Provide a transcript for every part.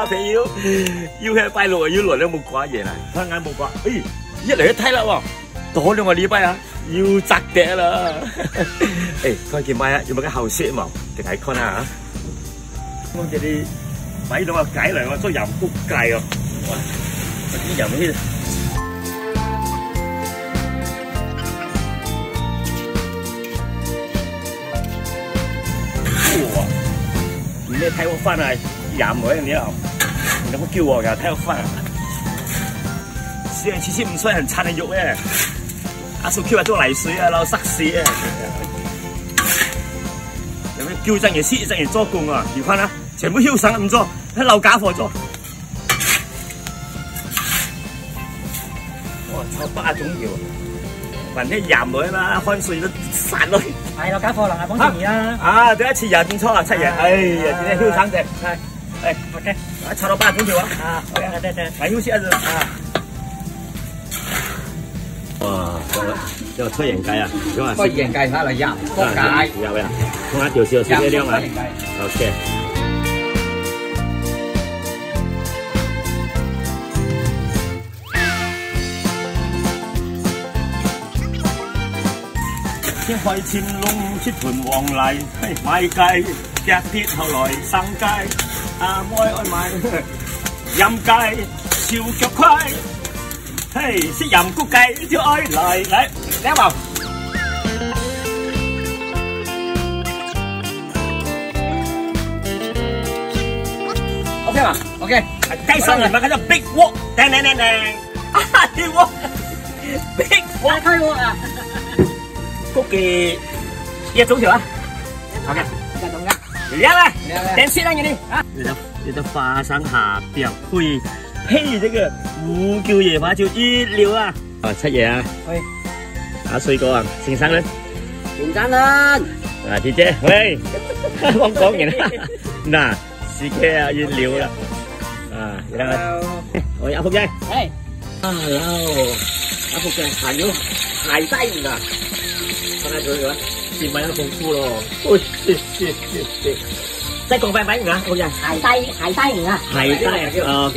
啊，朋友，要係拜六要來都冇掛嘢啦，睇眼冇掛，哎，一嚟一睇啦喎，多2個禮拜啊，要摘嗲啦，誒，佢見買啊，要買個後色嘛，定係 con 啊？我哋啲買到個計嚟喎，做鹽谷計喎，哇，啲鹽呢？ 你睇我翻嚟廿枚你啊！你冇叫我㗎，睇我翻啊！雖然其實唔算很差的肉誒，阿叔叫我做泥水啊，撈塞屎啊！有咩叫真嘢先真嘢做工啊？你看啊，全部囂上唔做，喺撈假貨做。哇！炒8種料，反正廿枚啦，汗水都散落去。 係咯，假貨啦，講正義啦。啊，第一次廿點初啊，7日，哎呀，今天囂生隻，係，哎 ，OK， 啊，炒到8種條啊，啊 ，OK， 對，買休息一陣啊。哇，這個出鹽雞啊，開鹽雞睇嚟入，福雞，有呀，同下調少少啲量啊 ，OK。 天開潛龍出盤黃泥，買雞隻跌後來生雞，啊愛買飲雞笑腳虧，嘿識飲谷雞就愛嚟嚟嚟vào。OK 嘛 ？OK， 雞上嚟咪叫做 big wok， 叮叮叮叮，啊啲 wok，big wok 開鍋啊！ 谷嘅1種條啊 ，OK， 1種嘅，2啊，點切啊你啊？你的花生下邊配配這個胡椒椰花椒一流啊！啊，七爺啊，喂，阿水哥啊，姓生人，姓生人，啊姐姐，喂，我講完啦，嗱，是嘅啊，一流啦，啊，然後，喂阿福仔，哎 ，hello， 阿福仔行咗鞋低啊！ 看下佢嘅，前米有功夫咯。喂，即係講快唔啊？好人鞋低唔啊？係低 ，OK。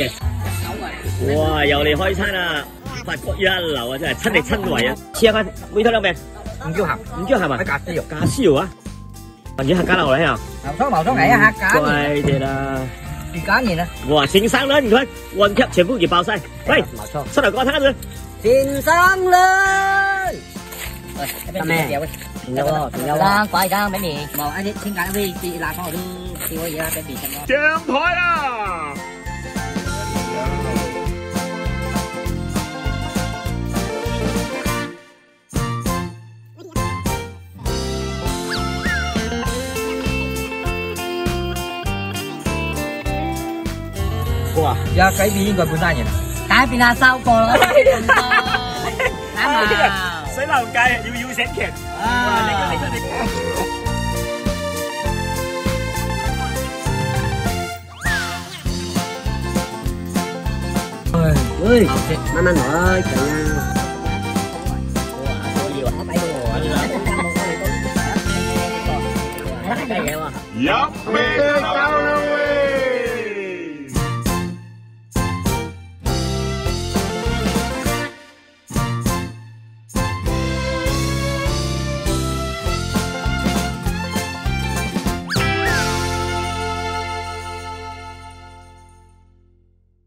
哇，又嚟開餐啦！法國一流啊，真係親力親為啊！試下佢每套兩餅，唔叫鹹，唔叫係嘛？假絲肉，假絲肉啊！或者客家佬嚟啊？毛葱嚟啊，客家。乖啲啦。魚假年啊！哇，先生啦，你看one cap 全部給包晒。喂，冇錯。出嚟講睇下佢。先生啦！ 咩？仲有啦，怪㗎，俾面。冇，一啲先揀啲啲辣湯嗰啲少嘢啦，俾面咁咯。上台啦！哇！有改變應該半山人，改變下收過咯。啱啊！ 水流計要醒劇，哇！你喂，慢慢來，係啊！哇，可以喎，擺到我呢度，係啦，雞嘢喎，入味